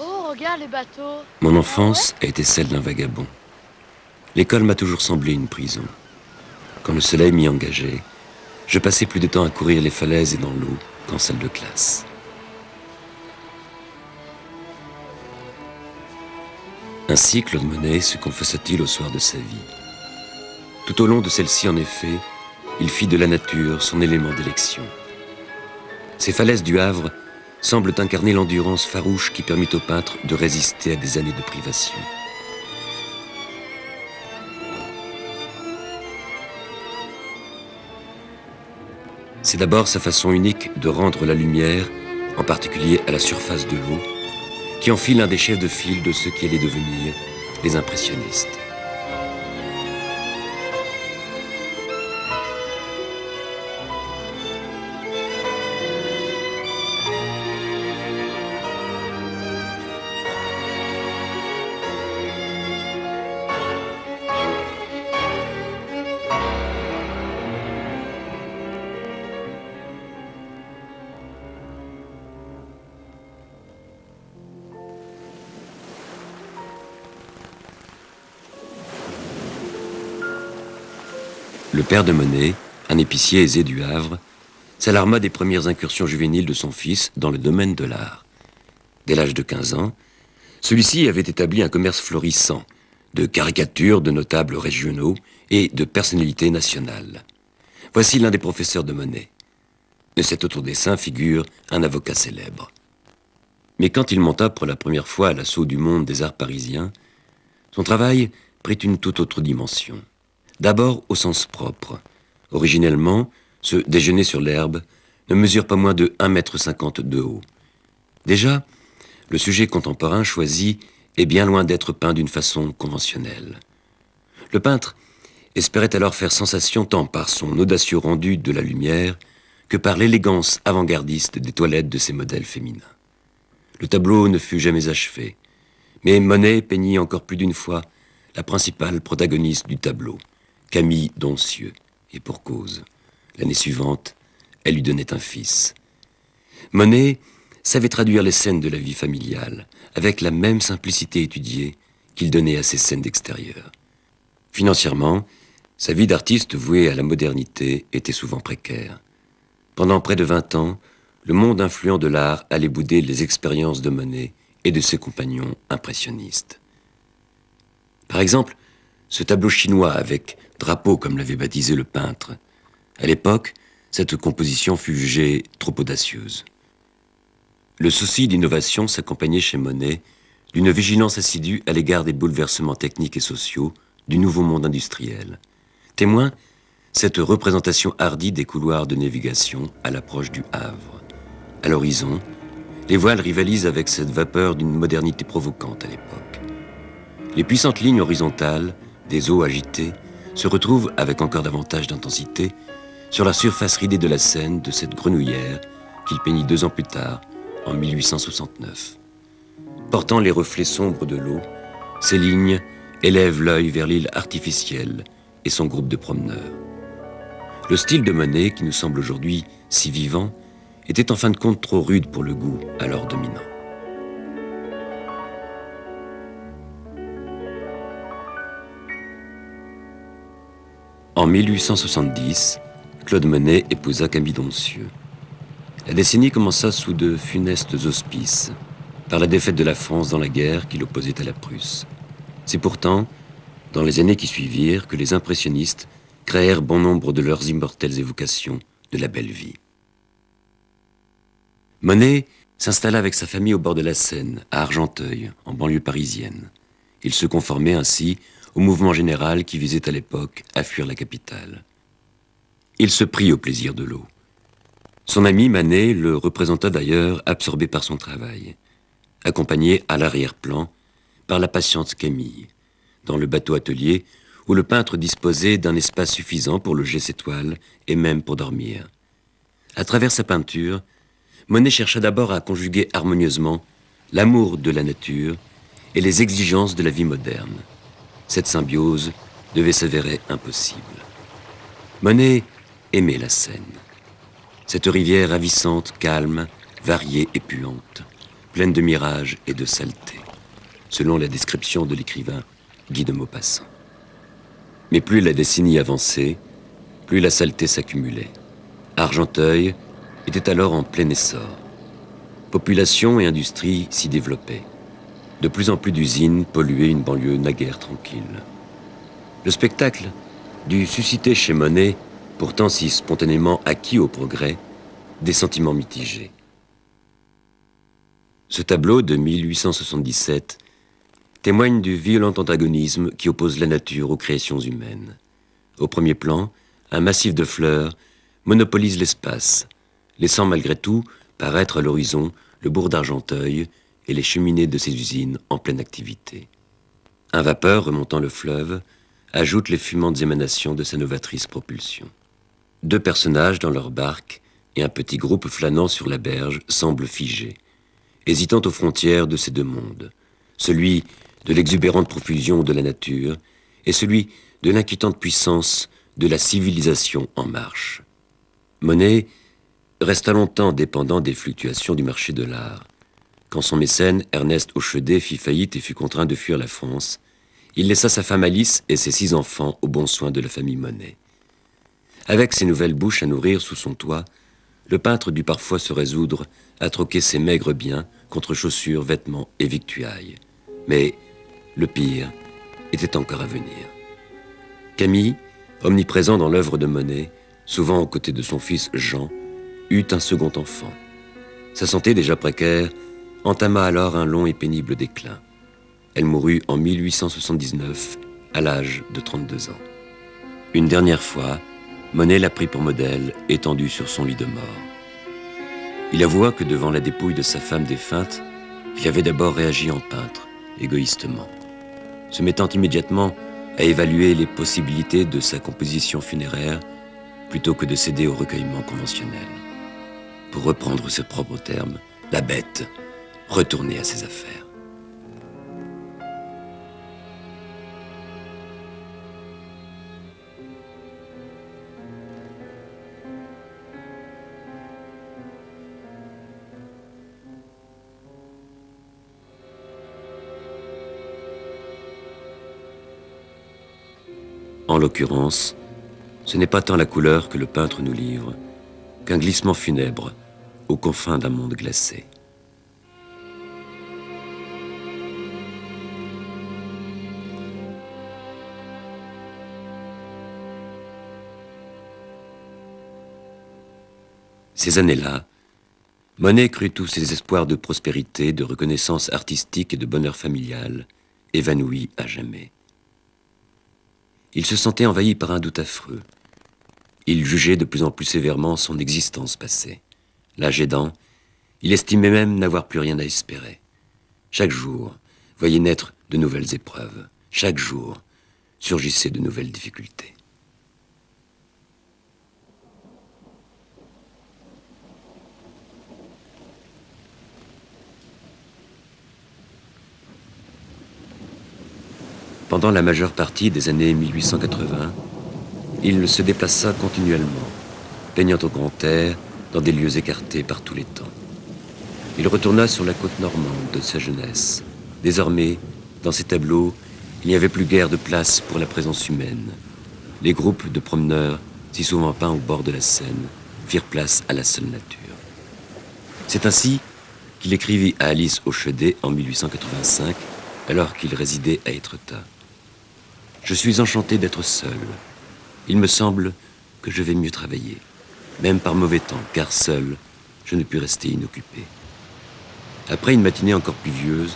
Oh, regarde les bateaux. Mon enfance a été celle d'un vagabond. L'école m'a toujours semblé une prison. Quand le soleil m'y engageait, je passais plus de temps à courir les falaises et dans l'eau qu'en salle de classe. Ainsi, Claude Monet se confessa-t-il au soir de sa vie. Tout au long de celle-ci, en effet, il fit de la nature son élément d'élection. Ces falaises du Havre semblent incarner l'endurance farouche qui permit au peintre de résister à des années de privation. C'est d'abord sa façon unique de rendre la lumière, en particulier à la surface de l'eau, qui en fit l'un des chefs de file de ceux qui allaient devenir les impressionnistes. Le père de Monet, un épicier aisé du Havre, s'alarma des premières incursions juvéniles de son fils dans le domaine de l'art. Dès l'âge de 15 ans, celui-ci avait établi un commerce florissant de caricatures de notables régionaux et de personnalités nationales. Voici l'un des professeurs de Monet. De cet autodessin figure un avocat célèbre. Mais quand il monta pour la première fois à l'assaut du monde des arts parisiens, son travail prit une toute autre dimension. D'abord au sens propre. Originellement, ce déjeuner sur l'herbe ne mesure pas moins de 1,50 m de haut. Déjà, le sujet contemporain choisi est bien loin d'être peint d'une façon conventionnelle. Le peintre espérait alors faire sensation tant par son audacieux rendu de la lumière que par l'élégance avant-gardiste des toilettes de ses modèles féminins. Le tableau ne fut jamais achevé, mais Monet peignit encore plus d'une fois la principale protagoniste du tableau, Camille Doncieux, et pour cause. L'année suivante, elle lui donnait un fils. Monet savait traduire les scènes de la vie familiale avec la même simplicité étudiée qu'il donnait à ses scènes d'extérieur. Financièrement, sa vie d'artiste vouée à la modernité était souvent précaire. Pendant près de 20 ans, le monde influent de l'art allait bouder les expériences de Monet et de ses compagnons impressionnistes. Par exemple, ce tableau chinois avec drapeau, comme l'avait baptisé le peintre. À l'époque, cette composition fut jugée trop audacieuse. Le souci d'innovation s'accompagnait chez Monet d'une vigilance assidue à l'égard des bouleversements techniques et sociaux du nouveau monde industriel. Témoin, cette représentation hardie des couloirs de navigation à l'approche du Havre. À l'horizon, les voiles rivalisent avec cette vapeur d'une modernité provocante à l'époque. Les puissantes lignes horizontales des eaux agitées se retrouvent avec encore davantage d'intensité sur la surface ridée de la Seine de cette grenouillère qu'il peignit 2 ans plus tard, en 1869. Portant les reflets sombres de l'eau, ces lignes élèvent l'œil vers l'île artificielle et son groupe de promeneurs. Le style de Monet, qui nous semble aujourd'hui si vivant, était en fin de compte trop rude pour le goût alors dominant. En 1870, Claude Monet épousa Camille Doncieux. La décennie commença sous de funestes auspices, par la défaite de la France dans la guerre qui l'opposait à la Prusse. C'est pourtant, dans les années qui suivirent, que les impressionnistes créèrent bon nombre de leurs immortelles évocations de la belle vie. Monet s'installa avec sa famille au bord de la Seine, à Argenteuil, en banlieue parisienne. Il se conformait ainsi au mouvement général qui visait à l'époque à fuir la capitale. Il se prit au plaisir de l'eau. Son ami Manet le représenta d'ailleurs absorbé par son travail, accompagné à l'arrière-plan par la patiente Camille, dans le bateau-atelier où le peintre disposait d'un espace suffisant pour loger ses toiles et même pour dormir. À travers sa peinture, Monet chercha d'abord à conjuguer harmonieusement l'amour de la nature et les exigences de la vie moderne. Cette symbiose devait s'avérer impossible. Monet aimait la Seine. Cette rivière ravissante, calme, variée et puante, pleine de mirages et de saleté, selon la description de l'écrivain Guy de Maupassant. Mais plus la décennie avançait, plus la saleté s'accumulait. Argenteuil était alors en plein essor. Population et industrie s'y développaient. De plus en plus d'usines polluaient une banlieue naguère tranquille. Le spectacle dut susciter chez Monet, pourtant si spontanément acquis au progrès, des sentiments mitigés. Ce tableau de 1877 témoigne du violent antagonisme qui oppose la nature aux créations humaines. Au premier plan, un massif de fleurs monopolise l'espace, laissant malgré tout paraître à l'horizon le bourg d'Argenteuil et les cheminées de ses usines en pleine activité. Un vapeur remontant le fleuve ajoute les fumantes émanations de sa novatrice propulsion. Deux personnages dans leur barque et un petit groupe flânant sur la berge semblent figés, hésitant aux frontières de ces deux mondes, celui de l'exubérante profusion de la nature et celui de l'inquiétante puissance de la civilisation en marche. Monet resta longtemps dépendant des fluctuations du marché de l'art. Quand son mécène, Ernest Hauchedet, fit faillite et fut contraint de fuir la France, il laissa sa femme Alice et ses 6 enfants aux bons soins de la famille Monet. Avec ses nouvelles bouches à nourrir sous son toit, le peintre dut parfois se résoudre à troquer ses maigres biens contre chaussures, vêtements et victuailles. Mais le pire était encore à venir. Camille, omniprésent dans l'œuvre de Monet, souvent aux côtés de son fils Jean, eut un second enfant. Sa santé déjà précaire entama alors un long et pénible déclin. Elle mourut en 1879, à l'âge de 32 ans. Une dernière fois, Monet la prit pour modèle, étendu sur son lit de mort. Il avoua que devant la dépouille de sa femme défunte, il avait d'abord réagi en peintre, égoïstement, se mettant immédiatement à évaluer les possibilités de sa composition funéraire plutôt que de céder au recueillement conventionnel. Pour reprendre ses propres termes, la bête retournait à ses affaires. En l'occurrence, ce n'est pas tant la couleur que le peintre nous livre, qu'un glissement funèbre aux confins d'un monde glacé. Ces années-là, Monet crut tous ses espoirs de prospérité, de reconnaissance artistique et de bonheur familial évanouis à jamais. Il se sentait envahi par un doute affreux. Il jugeait de plus en plus sévèrement son existence passée. L'âge aidant, il estimait même n'avoir plus rien à espérer. Chaque jour voyait naître de nouvelles épreuves. Chaque jour surgissaient de nouvelles difficultés. Pendant la majeure partie des années 1880, il se déplaça continuellement, peignant au grand air dans des lieux écartés par tous les temps. Il retourna sur la côte normande de sa jeunesse. Désormais, dans ses tableaux, il n'y avait plus guère de place pour la présence humaine. Les groupes de promeneurs, si souvent peints au bord de la Seine, firent place à la seule nature. C'est ainsi qu'il écrivit à Alice Hauchedet en 1885, alors qu'il résidait à Étretat. « Je suis enchanté d'être seul. Il me semble que je vais mieux travailler, même par mauvais temps, car seul, je ne puis rester inoccupé. » Après une matinée encore pluvieuse,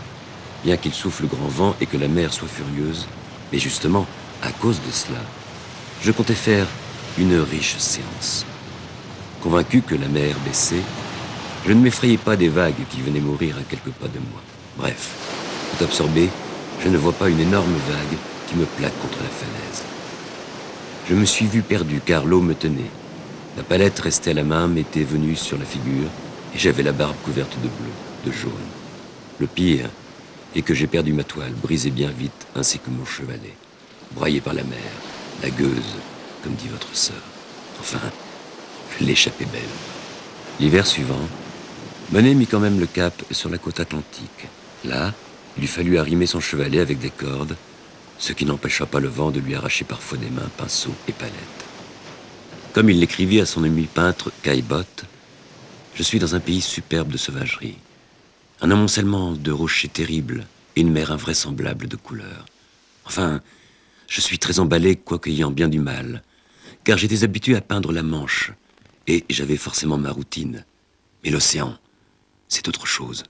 bien qu'il souffle grand vent et que la mer soit furieuse, mais justement, à cause de cela, je comptais faire une riche séance. Convaincu que la mer baissait, je ne m'effrayais pas des vagues qui venaient mourir à quelques pas de moi. Bref, tout absorbé, je ne vois pas une énorme vague qui me plaque contre la falaise. Je me suis vu perdu car l'eau me tenait. La palette restait à la main, m'était venue sur la figure et j'avais la barbe couverte de bleu, de jaune. Le pire est que j'ai perdu ma toile, brisée bien vite, ainsi que mon chevalet. Broyé par la mer, la gueuse, comme dit votre sœur. Enfin, l'échappée belle. L'hiver suivant, Monet mit quand même le cap sur la côte atlantique. Là, il lui fallut arrimer son chevalet avec des cordes, ce qui n'empêcha pas le vent de lui arracher parfois des mains pinceaux et palettes. Comme il l'écrivit à son ami peintre Caillebotte, « Je suis dans un pays superbe de sauvagerie, un amoncellement de rochers terribles et une mer invraisemblable de couleurs. Enfin, je suis très emballé, quoique ayant bien du mal, car j'étais habitué à peindre la Manche, et j'avais forcément ma routine. Mais l'océan, c'est autre chose. »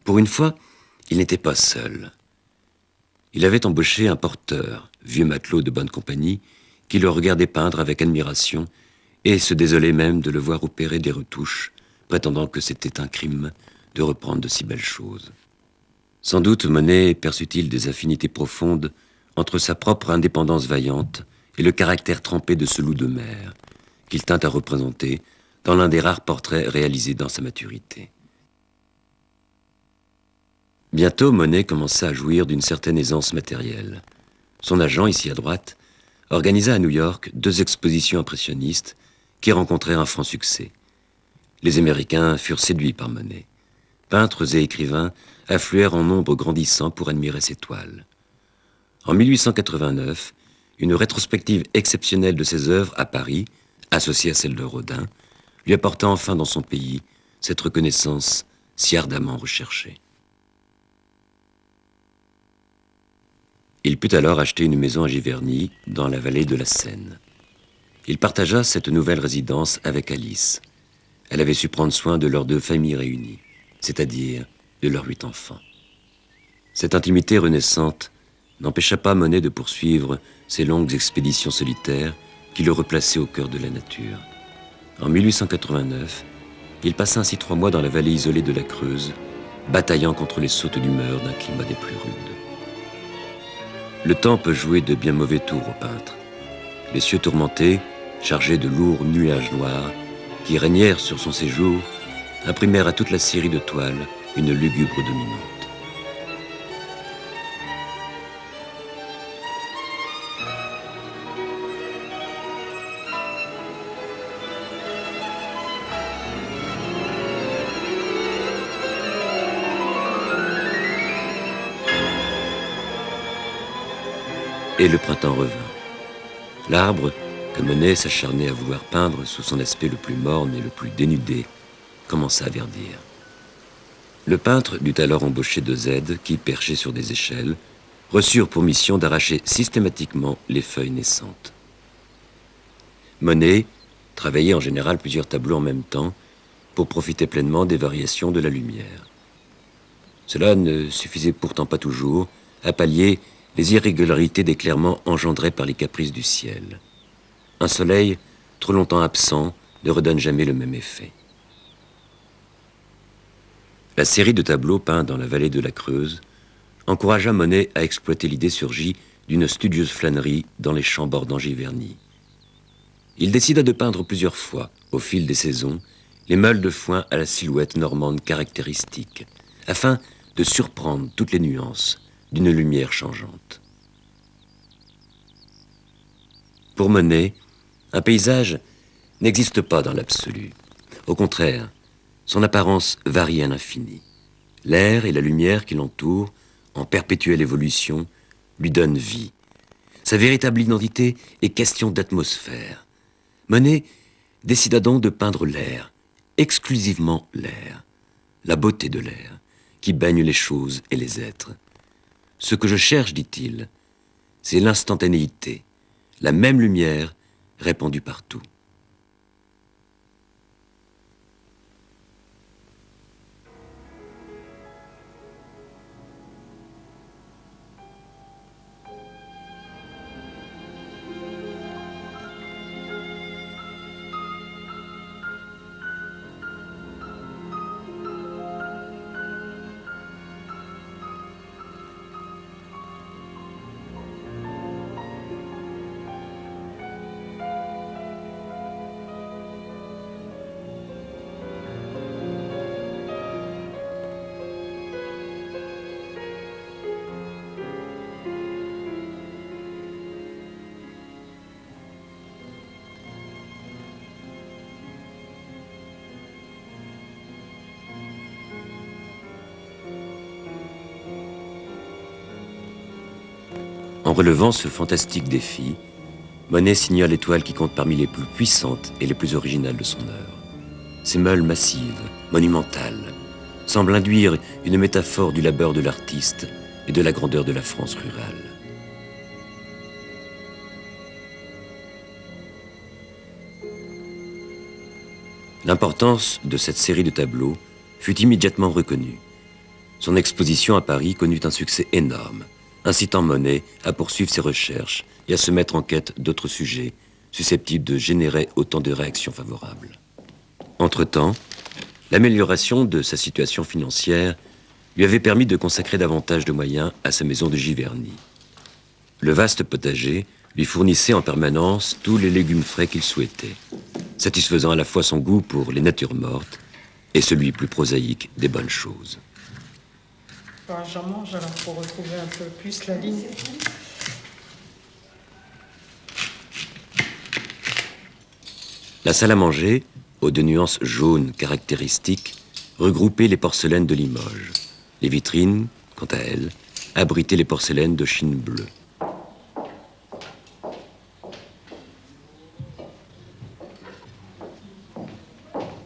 Pour une fois, il n'était pas seul. Il avait embauché un porteur, vieux matelot de bonne compagnie, qui le regardait peindre avec admiration et se désolait même de le voir opérer des retouches, prétendant que c'était un crime de reprendre de si belles choses. Sans doute Monet perçut-il des affinités profondes entre sa propre indépendance vaillante et le caractère trempé de ce loup de mer, qu'il tint à représenter dans l'un des rares portraits réalisés dans sa maturité. Bientôt, Monet commença à jouir d'une certaine aisance matérielle. Son agent, ici à droite, organisa à New York 2 expositions impressionnistes qui rencontrèrent un franc succès. Les Américains furent séduits par Monet. Peintres et écrivains affluèrent en nombre grandissant pour admirer ses toiles. En 1889, une rétrospective exceptionnelle de ses œuvres à Paris, associée à celle de Rodin, lui apporta enfin dans son pays cette reconnaissance si ardemment recherchée. Il put alors acheter une maison à Giverny, dans la vallée de la Seine. Il partagea cette nouvelle résidence avec Alice. Elle avait su prendre soin de leurs 2 familles réunies, c'est-à-dire de leurs 8 enfants. Cette intimité renaissante n'empêcha pas Monet de poursuivre ses longues expéditions solitaires qui le replaçaient au cœur de la nature. En 1889, il passa ainsi 3 mois dans la vallée isolée de la Creuse, bataillant contre les sautes d'humeur d'un climat des plus rudes. Le temps peut jouer de bien mauvais tours au peintre. Les cieux tourmentés, chargés de lourds nuages noirs, qui régnèrent sur son séjour, imprimèrent à toute la série de toiles une lugubre dominante. Et le printemps revint. L'arbre, que Monet s'acharnait à vouloir peindre sous son aspect le plus morne et le plus dénudé, commença à verdir. Le peintre dut alors embaucher 2 aides qui, perchés sur des échelles, reçurent pour mission d'arracher systématiquement les feuilles naissantes. Monet travaillait en général plusieurs tableaux en même temps pour profiter pleinement des variations de la lumière. Cela ne suffisait pourtant pas toujours à pallier les irrégularités d'éclairement engendrées par les caprices du ciel. Un soleil, trop longtemps absent, ne redonne jamais le même effet. La série de tableaux peints dans la vallée de la Creuse encouragea Monet à exploiter l'idée surgie d'une studieuse flânerie dans les champs bordant Giverny. Il décida de peindre plusieurs fois, au fil des saisons, les meules de foin à la silhouette normande caractéristique, afin de surprendre toutes les nuances d'une lumière changeante. Pour Monet, un paysage n'existe pas dans l'absolu. Au contraire, son apparence varie à l'infini. L'air et la lumière qui l'entourent, en perpétuelle évolution, lui donnent vie. Sa véritable identité est question d'atmosphère. Monet décida donc de peindre l'air, exclusivement l'air, la beauté de l'air, qui baigne les choses et les êtres. Ce que je cherche, dit-il, c'est l'instantanéité, la même lumière répandue partout. En relevant ce fantastique défi, Monet signa l'étoile qui compte parmi les plus puissantes et les plus originales de son œuvre. Ces meules massives, monumentales, semblent induire une métaphore du labeur de l'artiste et de la grandeur de la France rurale. L'importance de cette série de tableaux fut immédiatement reconnue. Son exposition à Paris connut un succès énorme, incitant Monet à poursuivre ses recherches et à se mettre en quête d'autres sujets susceptibles de générer autant de réactions favorables. Entre-temps, l'amélioration de sa situation financière lui avait permis de consacrer davantage de moyens à sa maison de Giverny. Le vaste potager lui fournissait en permanence tous les légumes frais qu'il souhaitait, satisfaisant à la fois son goût pour les natures mortes et celui plus prosaïque des bonnes choses. J'en mange alors pour retrouver un peu plus la ligne. La salle à manger, aux deux nuances jaunes caractéristiques, regroupait les porcelaines de Limoges. Les vitrines, quant à elles, abritaient les porcelaines de Chine bleue.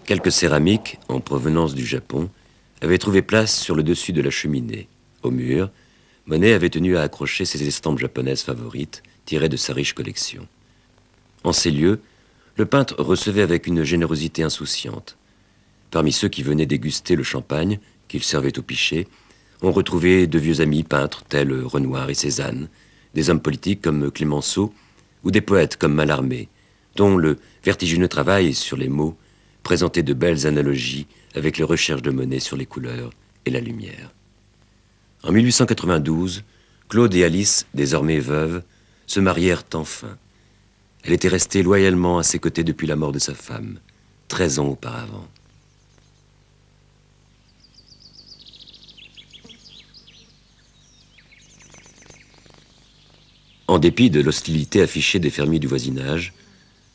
Quelques céramiques, en provenance du Japon, avaient trouvé place sur le dessus de la cheminée. Au mur, Monet avait tenu à accrocher ses estampes japonaises favorites, tirées de sa riche collection. En ces lieux, le peintre recevait avec une générosité insouciante. Parmi ceux qui venaient déguster le champagne, qu'il servait au pichet, on retrouvait de vieux amis peintres tels Renoir et Cézanne, des hommes politiques comme Clémenceau, ou des poètes comme Mallarmé, dont le vertigineux travail sur les mots présentait de belles analogies avec les recherches de Monet sur les couleurs et la lumière. En 1892, Claude et Alice, désormais veuves, se marièrent enfin. Elle était restée loyalement à ses côtés depuis la mort de sa femme, 13 ans auparavant. En dépit de l'hostilité affichée des fermiers du voisinage,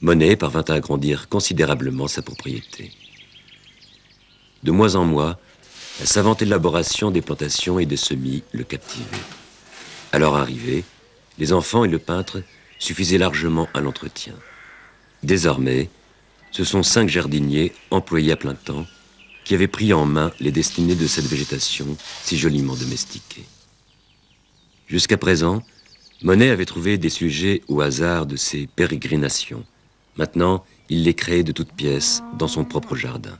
Monet parvint à agrandir considérablement sa propriété. De mois en mois, la savante élaboration des plantations et des semis le captivait. À leur arrivée, les enfants et le peintre suffisaient largement à l'entretien. Désormais, ce sont 5 jardiniers employés à plein temps qui avaient pris en main les destinées de cette végétation si joliment domestiquée. Jusqu'à présent, Monet avait trouvé des sujets au hasard de ses pérégrinations. Maintenant, il les créait de toutes pièces dans son propre jardin.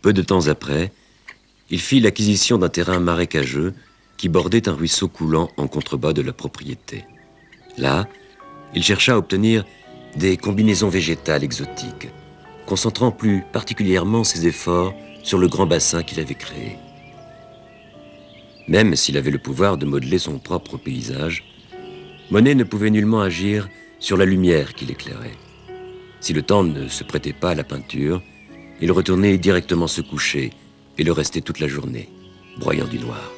Peu de temps après, il fit l'acquisition d'un terrain marécageux qui bordait un ruisseau coulant en contrebas de la propriété. Là, il chercha à obtenir des combinaisons végétales exotiques, concentrant plus particulièrement ses efforts sur le grand bassin qu'il avait créé. Même s'il avait le pouvoir de modeler son propre paysage, Monet ne pouvait nullement agir sur la lumière qui l'éclairait. Si le temps ne se prêtait pas à la peinture, il retournait directement se coucher et le restait toute la journée, broyant du noir.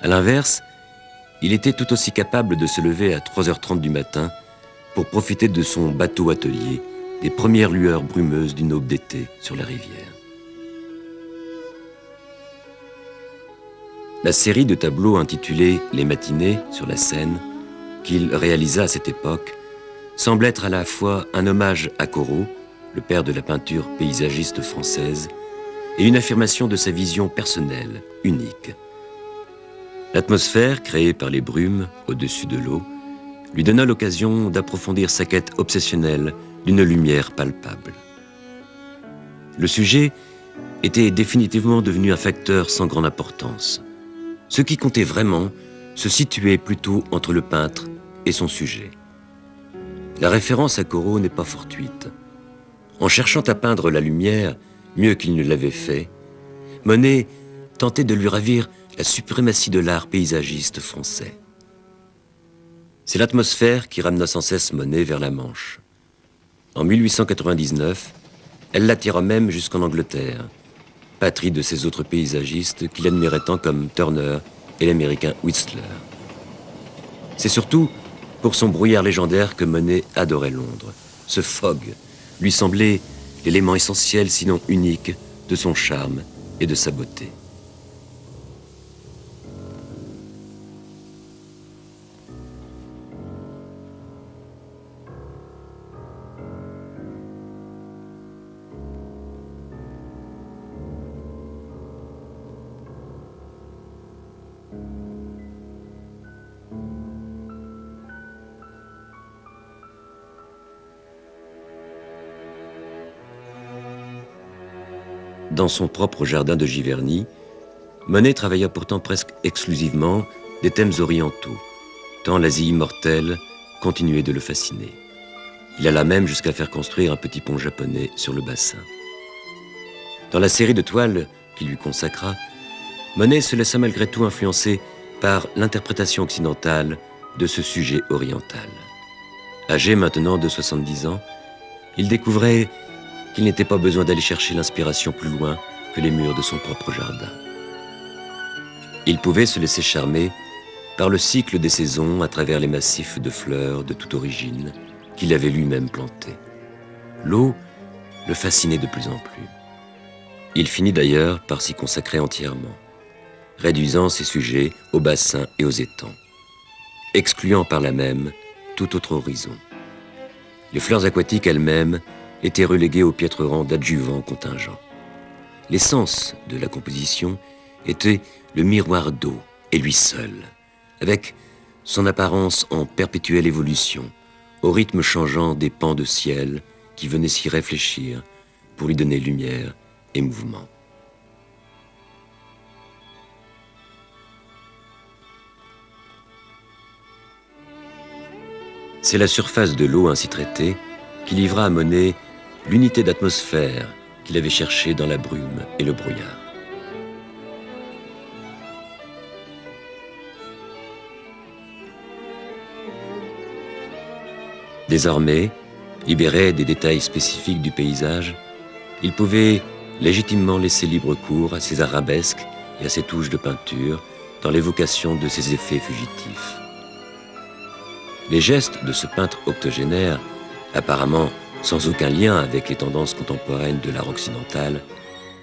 À l'inverse, il était tout aussi capable de se lever à 3h30 du matin pour profiter de son bateau-atelier des premières lueurs brumeuses d'une aube d'été sur la rivière. La série de tableaux intitulée « Les matinées » sur la Seine, qu'il réalisa à cette époque, semble être à la fois un hommage à Corot, le père de la peinture paysagiste française, et une affirmation de sa vision personnelle, unique. L'atmosphère créée par les brumes au-dessus de l'eau lui donna l'occasion d'approfondir sa quête obsessionnelle d'une lumière palpable. Le sujet était définitivement devenu un facteur sans grande importance. Ce qui comptait vraiment se situait plutôt entre le peintre et son sujet. La référence à Corot n'est pas fortuite. En cherchant à peindre la lumière, mieux qu'il ne l'avait fait, Monet tentait de lui ravir la suprématie de l'art paysagiste français. C'est l'atmosphère qui ramena sans cesse Monet vers la Manche. En 1899, elle l'attira même jusqu'en Angleterre, patrie de ces autres paysagistes qu'il admirait tant comme Turner et l'américain Whistler. C'est surtout pour son brouillard légendaire que Monet adorait Londres. Ce fog lui semblait l'élément essentiel, sinon unique, de son charme et de sa beauté. dans son propre jardin de Giverny, Monet travailla pourtant presque exclusivement des thèmes orientaux, tant l'Asie immortelle continuait de le fasciner. Il alla même jusqu'à faire construire un petit pont japonais sur le bassin. Dans la série de toiles qu'il lui consacra, Monet se laissa malgré tout influencer par l'interprétation occidentale de ce sujet oriental. Âgé maintenant de 70 ans, il découvrait qu'il n'était pas besoin d'aller chercher l'inspiration plus loin que les murs de son propre jardin. Il pouvait se laisser charmer par le cycle des saisons à travers les massifs de fleurs de toute origine qu'il avait lui-même plantés. L'eau le fascinait de plus en plus. Il finit d'ailleurs par s'y consacrer entièrement, réduisant ses sujets aux bassins et aux étangs, excluant par là même tout autre horizon. Les fleurs aquatiques elles-mêmes étaient reléguées au piètre rang d'adjuvants contingents. L'essence de la composition était le miroir d'eau, et lui seul, avec son apparence en perpétuelle évolution, au rythme changeant des pans de ciel qui venaient s'y réfléchir pour lui donner lumière et mouvement. C'est la surface de l'eau ainsi traitée qui livra à Monet l'unité d'atmosphère qu'il avait cherchée dans la brume et le brouillard. Désormais, libéré des détails spécifiques du paysage, il pouvait légitimement laisser libre cours à ses arabesques et à ses touches de peinture dans l'évocation de ses effets fugitifs. Les gestes de ce peintre octogénaire, apparemment sans aucun lien avec les tendances contemporaines de l'art occidental,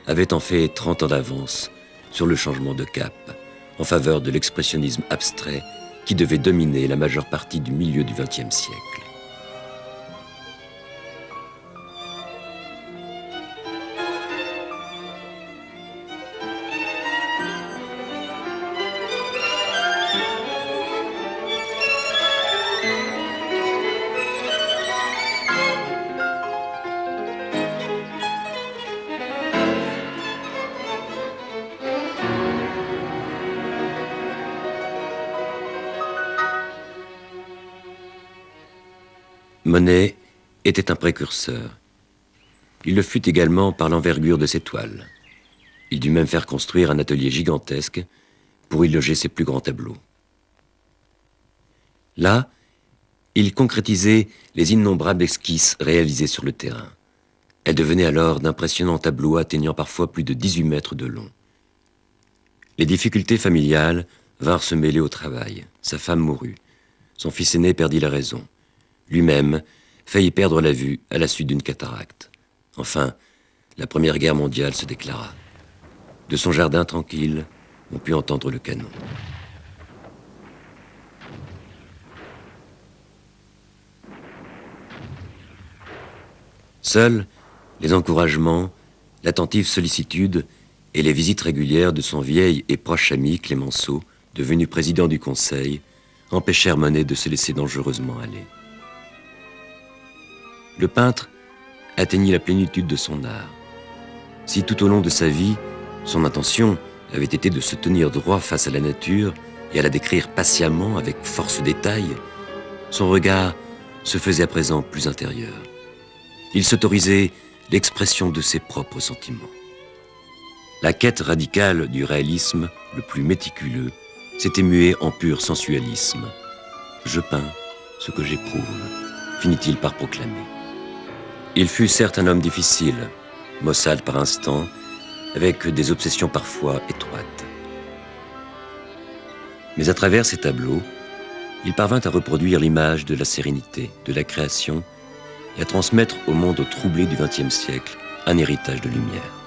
avaient en fait 30 ans d'avance sur le changement de cap en faveur de l'expressionnisme abstrait qui devait dominer la majeure partie du milieu du XXe siècle. Monet était un précurseur. Il le fut également par l'envergure de ses toiles. Il dut même faire construire un atelier gigantesque pour y loger ses plus grands tableaux. Là, il concrétisait les innombrables esquisses réalisées sur le terrain. Elles devenaient alors d'impressionnants tableaux atteignant parfois plus de 18 mètres de long. Les difficultés familiales vinrent se mêler au travail. Sa femme mourut. Son fils aîné perdit la raison. Lui-même faillit perdre la vue à la suite d'une cataracte. Enfin, la Première Guerre mondiale se déclara. De son jardin tranquille, on put entendre le canon. Seuls les encouragements, l'attentive sollicitude et les visites régulières de son vieil et proche ami Clémenceau, devenu président du Conseil, empêchèrent Monet de se laisser dangereusement aller. Le peintre atteignit la plénitude de son art. Si tout au long de sa vie, son intention avait été de se tenir droit face à la nature et à la décrire patiemment avec force détail, son regard se faisait à présent plus intérieur. Il s'autorisait l'expression de ses propres sentiments. La quête radicale du réalisme le plus méticuleux s'était muée en pur sensualisme. « Je peins ce que j'éprouve », finit-il par proclamer. Il fut certes un homme difficile, maussade par instants, avec des obsessions parfois étroites. Mais à travers ses tableaux, il parvint à reproduire l'image de la sérénité, de la création, et à transmettre au monde troublé du XXe siècle un héritage de lumière.